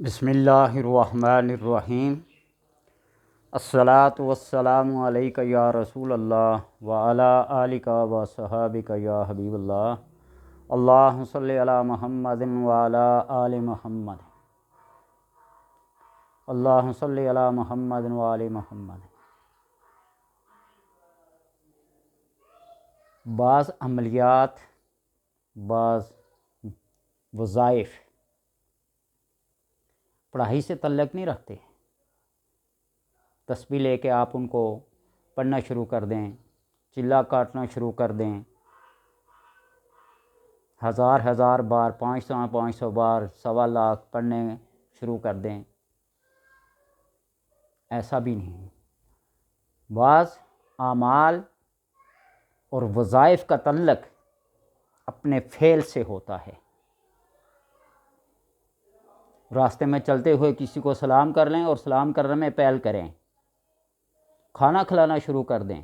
بسم اللہ الرحمن الرحیم۔ الصلاۃ والسلام علیک یا رسول اللہ وعلی آلک و صحابک یا حبیب اللہ۔ اللہم صلی علی محمد وعلی آل محمد۔ اللہم صلی علی محمد وعلی محمد۔ بعض عملیات، بعض وظائف پڑھائی سے تعلق نہیں رکھتے۔ تسبیح لے کے آپ ان کو پڑھنا شروع کر دیں، چلا کاٹنا شروع کر دیں، ہزار بار، 500 بار، 1.25 پڑھنے شروع کر دیں، ایسا بھی نہیں۔ بعض اعمال اور وظائف کا تعلق اپنے فعل سے ہوتا ہے۔ راستے میں چلتے ہوئے کسی کو سلام کر لیں اور سلام کرنے میں پہل کریں، کھانا کھلانا شروع کر دیں،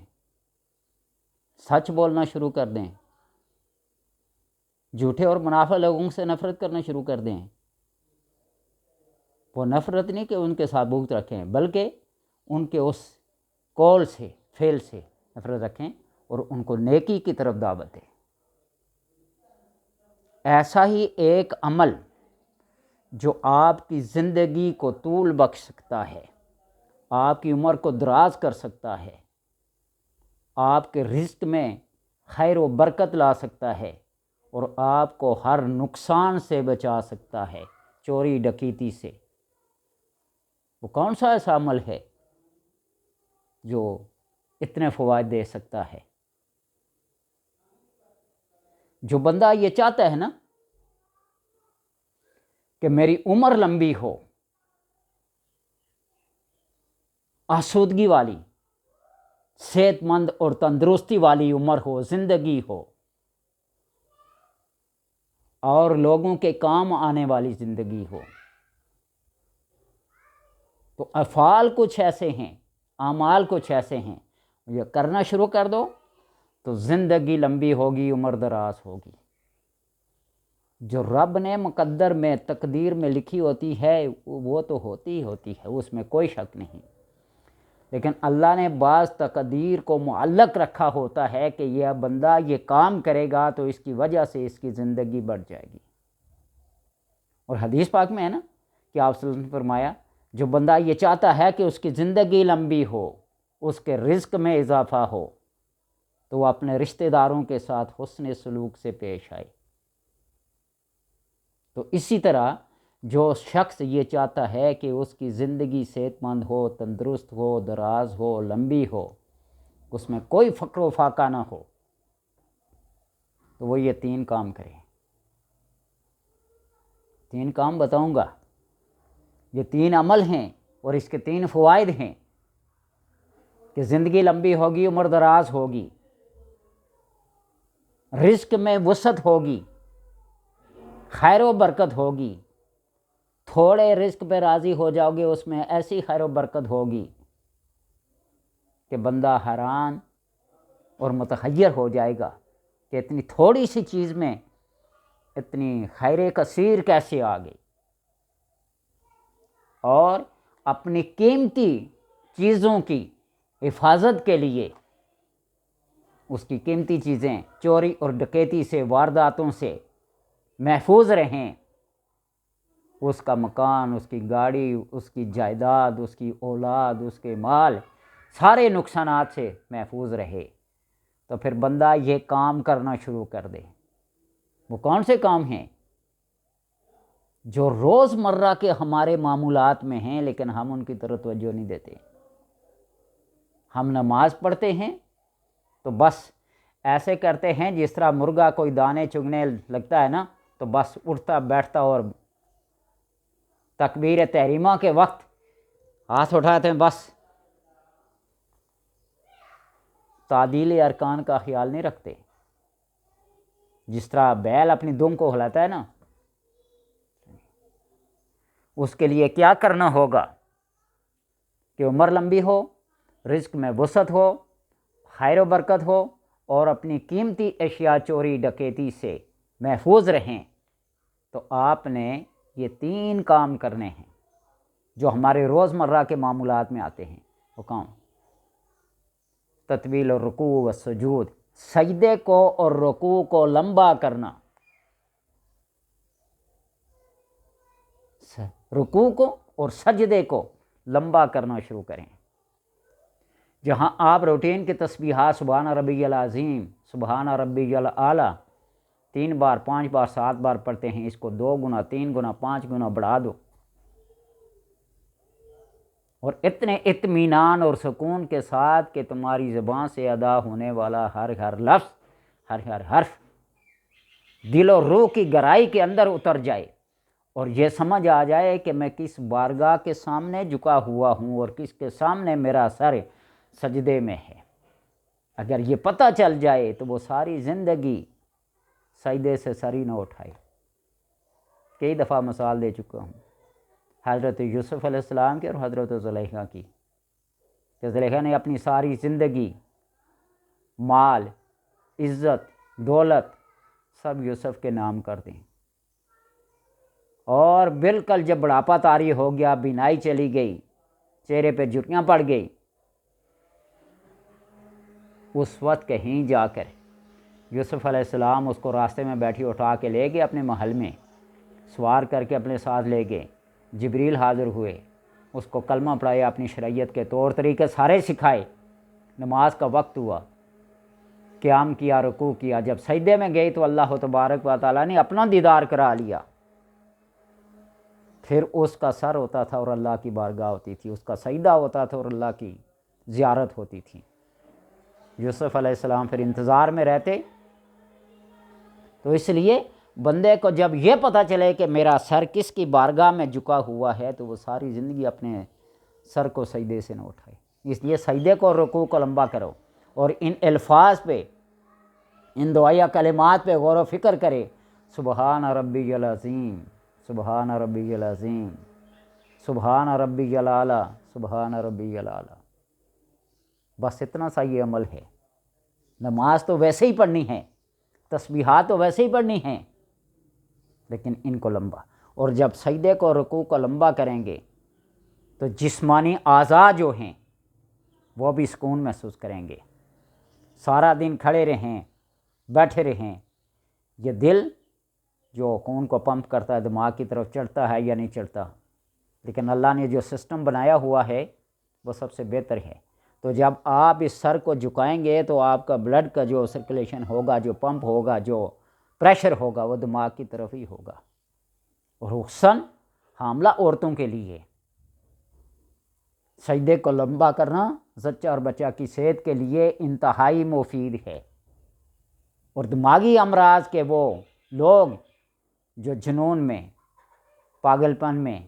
سچ بولنا شروع کر دیں، جھوٹے اور منافع لوگوں سے نفرت کرنا شروع کر دیں۔ وہ نفرت نہیں کہ ان کے ساتھ بغض رکھیں، بلکہ ان کے اس قول سے، فعل سے نفرت رکھیں اور ان کو نیکی کی طرف دعوت دیں۔ ایسا ہی ایک عمل جو آپ کی زندگی کو طول بخش سکتا ہے، آپ کی عمر کو دراز کر سکتا ہے، آپ کے رزق میں خیر و برکت لا سکتا ہے اور آپ کو ہر نقصان سے بچا سکتا ہے، چوری ڈکیتی سے، وہ کون سا ایسا عمل ہے جو اتنے فوائد دے سکتا ہے؟ جو بندہ یہ چاہتا ہے نا کہ میری عمر لمبی ہو، آسودگی والی، صحت مند اور تندرستی والی عمر ہو، زندگی ہو، اور لوگوں کے کام آنے والی زندگی ہو، تو افعال کچھ ایسے ہیں، اعمال کچھ ایسے ہیں، یہ کرنا شروع کر دو تو زندگی لمبی ہوگی، عمر دراز ہوگی۔ جو رب نے مقدر میں، تقدیر میں لکھی ہوتی ہے وہ تو ہوتی ہے، اس میں کوئی شک نہیں، لیکن اللہ نے بعض تقدیر کو معلق رکھا ہوتا ہے کہ یہ بندہ یہ کام کرے گا تو اس کی وجہ سے اس کی زندگی بڑھ جائے گی۔ اور حدیث پاک میں ہے نا کہ آپ صلی اللہ علیہ وسلم نے فرمایا، جو بندہ یہ چاہتا ہے کہ اس کی زندگی لمبی ہو، اس کے رزق میں اضافہ ہو، تو وہ اپنے رشتہ داروں کے ساتھ حسن سلوک سے پیش آئے۔ تو اسی طرح جو شخص یہ چاہتا ہے کہ اس کی زندگی صحت مند ہو، تندرست ہو، دراز ہو، لمبی ہو، اس میں کوئی فقر و فاقہ نہ ہو، تو وہ یہ 3 کام کرے۔ 3 کام بتاؤں گا، یہ 3 عمل ہیں اور اس کے 3 فوائد ہیں کہ زندگی لمبی ہوگی، عمر دراز ہوگی، رزق میں وسعت ہوگی، خیر و برکت ہوگی، تھوڑے رزق پہ راضی ہو جاؤ گے، اس میں ایسی خیر و برکت ہوگی کہ بندہ حیران اور متحیر ہو جائے گا کہ اتنی تھوڑی سی چیز میں اتنی خیر کثیر کیسے آ گئی۔ اور اپنی قیمتی چیزوں کی حفاظت کے لیے، اس کی قیمتی چیزیں چوری اور ڈکیتی سے، وارداتوں سے محفوظ رہیں، اس کا مکان، اس کی گاڑی، اس کی جائیداد، اس کی اولاد، اس کے مال سارے نقصانات سے محفوظ رہے، تو پھر بندہ یہ کام کرنا شروع کر دے۔ وہ کون سے کام ہیں؟ جو روز مرہ کے ہمارے معمولات میں ہیں لیکن ہم ان کی طرف توجہ نہیں دیتے۔ ہم نماز پڑھتے ہیں تو بس ایسے کرتے ہیں جس طرح مرغا کوئی دانے چگنے لگتا ہے نا، تو بس اٹھتا بیٹھتا اور تکبیر تحریمہ کے وقت ہاتھ اٹھاتے ہیں، بس تعدیل ارکان کا خیال نہیں رکھتے۔ جس طرح بیل اپنی دم کو ہلاتا ہے نا، اس کے لیے کیا کرنا ہوگا کہ عمر لمبی ہو، رزق میں وسعت ہو، خیر و برکت ہو، اور اپنی قیمتی اشیاء چوری ڈکیتی سے محفوظ رہیں، تو آپ نے یہ 3 کام کرنے ہیں جو ہمارے روزمرہ کے معمولات میں آتے ہیں. وہ کام تطویل الرکوع والسجود، سجدے کو اور رکوع کو لمبا کرنا، رکوع کو اور سجدے کو لمبا کرنا شروع کریں. جہاں آپ روٹین کے تسبیحات سبحان ربی العظیم، سبحان ربی الاعلیٰ 3 بار 5 بار 7 بار پڑھتے ہیں، اس کو 2 گنا 3 گنا 5 گنا بڑھا دو، اور اتنے اطمینان اور سکون کے ساتھ کہ تمہاری زبان سے ادا ہونے والا ہر لفظ، ہر حرف دل و روح کی گہرائی کے اندر اتر جائے، اور یہ سمجھ آ جائے کہ میں کس بارگاہ کے سامنے جھکا ہوا ہوں اور کس کے سامنے میرا سر سجدے میں ہے. اگر یہ پتہ چل جائے تو وہ ساری زندگی سجدے سے سر ہی نہ اٹھائے. کئی دفعہ مثال دے چکا ہوں حضرت یوسف علیہ السلام کی اور حضرت زلیخا کی، کہ زلیخا نے اپنی ساری زندگی، مال، عزت، دولت سب یوسف کے نام کر دیں، اور بالکل جب بڑھاپا طاری ہو گیا، بینائی چلی گئی، چہرے پہ جھریاں پڑ گئی، اس وقت کہیں جا کر یوسف علیہ السلام اس کو راستے میں بیٹھی اٹھا کے لے گئے، اپنے محل میں سوار کر کے اپنے ساتھ لے گئے. جبریل حاضر ہوئے، اس کو کلمہ پڑھایا، اپنی شریعت کے طور طریقے سارے سکھائے. نماز کا وقت ہوا، قیام کیا، رکوع کیا. جب سجدے میں گئی تو اللہ تبارک و تعالیٰ نے اپنا دیدار کرا لیا. پھر اس کا سر ہوتا تھا اور اللہ کی بارگاہ ہوتی تھی، اس کا سجدہ ہوتا تھا اور اللہ کی زیارت ہوتی تھی. یوسف علیہ السلام پھر انتظار میں رہتے. تو اس لیے بندے کو جب یہ پتہ چلے کہ میرا سر کس کی بارگاہ میں جھکا ہوا ہے تو وہ ساری زندگی اپنے سر کو سجدے سے نہ اٹھائے. اس لیے سجدے کو اور رکوع کو لمبا کرو، اور ان الفاظ پہ، ان دعائیہ کلمات پہ غور و فکر کرے. سبحان ربی العظیم، سبحان ربی العظیم، سبحان ربی الاعلیٰ، سبحان ربی الاعلیٰ. بس اتنا سا یہ عمل ہے. نماز تو ویسے ہی پڑھنی ہے، تسبیحات تو ویسے ہی پڑھنی ہیں، لیکن ان کو لمبا. اور جب سجدے کو رکوع کو لمبا کریں گے تو جسمانی اعضاء جو ہیں وہ بھی سکون محسوس کریں گے. سارا دن کھڑے رہیں، بیٹھے رہیں، یہ دل جو خون کو پمپ کرتا ہے دماغ کی طرف چڑھتا ہے یا نہیں چڑھتا، لیکن اللہ نے جو سسٹم بنایا ہوا ہے وہ سب سے بہتر ہے. تو جب آپ اس سر کو جھکائیں گے تو آپ کا بلڈ کا جو سرکولیشن ہوگا، جو پمپ ہوگا، جو پریشر ہوگا، وہ دماغ کی طرف ہی ہوگا. اور خصوصاً حاملہ عورتوں کے لیے سجدے کو لمبا کرنا زچہ اور بچہ کی صحت کے لیے انتہائی مفید ہے. اور دماغی امراض کے وہ لوگ جو جنون میں، پاگل پن میں،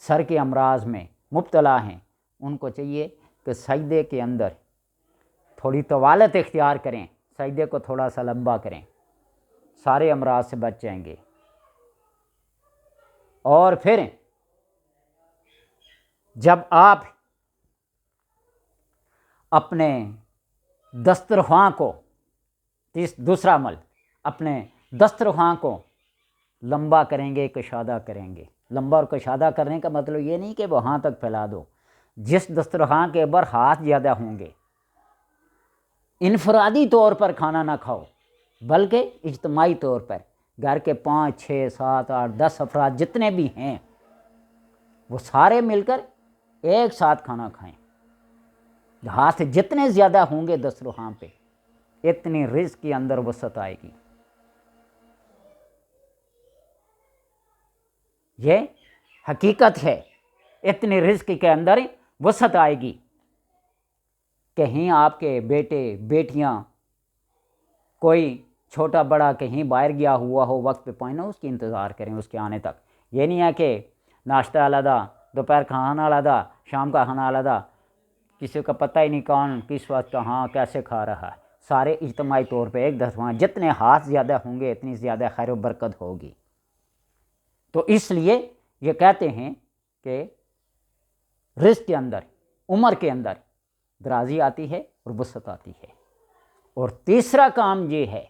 سر کے امراض میں مبتلا ہیں، ان کو چاہیے کہ سجدے کے اندر تھوڑی طوالت اختیار کریں، سجدے کو تھوڑا سا لمبا کریں، سارے امراض سے بچ جائیں گے. اور پھر جب آپ اپنے دسترخواں کو، دوسرا عمل، اپنے دسترخواں کو لمبا کریں گے، کشادہ کریں گے. لمبا اور کشادہ کرنے کا مطلب یہ نہیں کہ وہاں تک پھیلا دو. جس دسترخواں کے اوپر ہاتھ زیادہ ہوں گے، انفرادی طور پر کھانا نہ کھاؤ، بلکہ اجتماعی طور پر گھر کے 5 6 7 8 10 افراد جتنے بھی ہیں وہ سارے مل کر ایک ساتھ کھانا کھائیں. ہاتھ جتنے زیادہ ہوں گے دسترخوان پہ، اتنی رزق کے اندر وسعت آئے گی. یہ حقیقت ہے، اتنی رزق کے اندر وسعت آئے گی. کہیں آپ کے بیٹے بیٹیاں، کوئی چھوٹا بڑا کہیں باہر گیا ہوا ہو، وقت پہ پہنچنا، اس کی انتظار کریں اس کے آنے تک. یہ نہیں ہے کہ ناشتہ علیحدہ، دوپہر کا کھانا علیحدہ، شام کا کھانا علیحدہ، کسی کا پتہ ہی نہیں کون کس وقت کہاں کیسے کھا رہا ہے. سارے اجتماعی طور پہ ایک دسترخوان، جتنے ہاتھ زیادہ ہوں گے اتنی زیادہ خیر و برکت ہوگی. تو اس لیے یہ کہتے ہیں کہ رزق کے اندر، عمر کے اندر درازی آتی ہے اور وسعت آتی ہے. اور تیسرا کام یہ ہے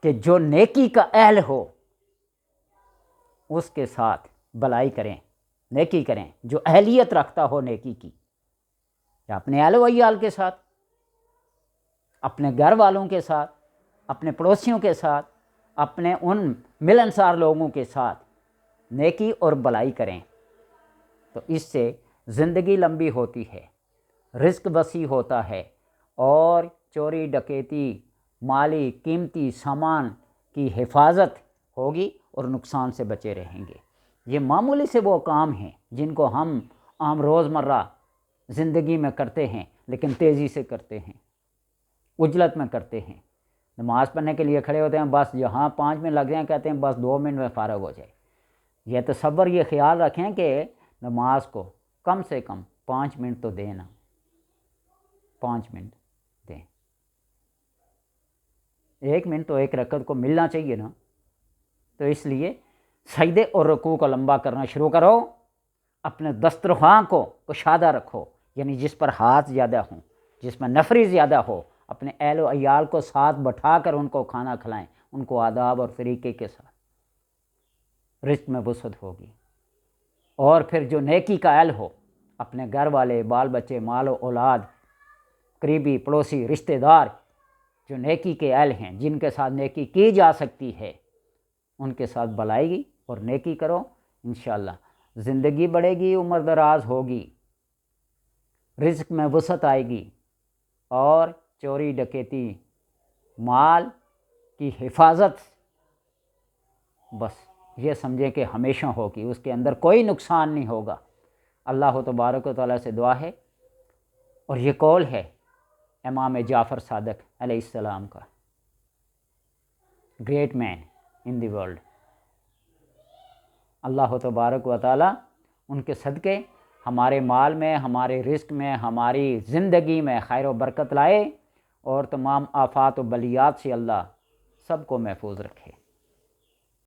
کہ جو نیکی کا اہل ہو اس کے ساتھ بلائی کریں، نیکی کریں، جو اہلیت رکھتا ہو نیکی کی، یا اپنے اہل و عیال کے ساتھ، اپنے گھر والوں کے ساتھ، اپنے پڑوسیوں کے ساتھ، اپنے ان ملنسار لوگوں کے ساتھ نیکی اور بلائی کریں، تو اس سے زندگی لمبی ہوتی ہے، رزق وسیع ہوتا ہے، اور چوری ڈکیتی، مالی قیمتی سامان کی حفاظت ہوگی اور نقصان سے بچے رہیں گے۔ یہ معمولی سے وہ کام ہیں جن کو ہم عام روزمرہ زندگی میں کرتے ہیں، لیکن تیزی سے کرتے ہیں، عجلت میں کرتے ہیں۔ نماز پڑھنے کے لیے کھڑے ہوتے ہیں، بس یہاں 5 منٹ لگ جائیں، کہتے ہیں بس 2 منٹ میں فارغ ہو جائے۔ یہ تصور، یہ خیال رکھیں کہ نماز کو کم سے کم 5 منٹ تو دیں نا، 5 منٹ دیں، 1 منٹ تو ایک رکعت کو ملنا چاہیے نا۔ تو اس لیے سجدے اور رکوع کو لمبا کرنا شروع کرو، اپنے دسترخواں کو کشادہ رکھو، یعنی جس پر ہاتھ زیادہ ہوں، جس میں نفری زیادہ ہو، اپنے اہل و عیال کو ساتھ بٹھا کر ان کو کھانا کھلائیں، ان کو آداب اور طریقے کے ساتھ، رزق میں وسعت ہوگی۔ اور پھر جو نیکی کا اہل ہو، اپنے گھر والے، بال بچے، مال و اولاد، قریبی پڑوسی، رشتہ دار جو نیکی کے اہل ہیں، جن کے ساتھ نیکی کی جا سکتی ہے، ان کے ساتھ بلائی اور نیکی کرو، انشاءاللہ زندگی بڑھے گی، عمر دراز ہوگی، رزق میں وسعت آئے گی، اور چوری ڈکیتی، مال کی حفاظت، بس یہ سمجھیں کہ ہمیشہ ہوگی، اس کے اندر کوئی نقصان نہیں ہوگا۔ اللہ تبارک و تعالیٰ سے دعا ہے، اور یہ قول ہے امام جعفر صادق علیہ السلام کا، گریٹ مین ان دی ورلڈ، اللہ تبارک و تعالیٰ ان کے صدقے ہمارے مال میں، ہمارے رزق میں، ہماری زندگی میں خیر و برکت لائے، اور تمام آفات و بلیات سے اللہ سب کو محفوظ رکھے۔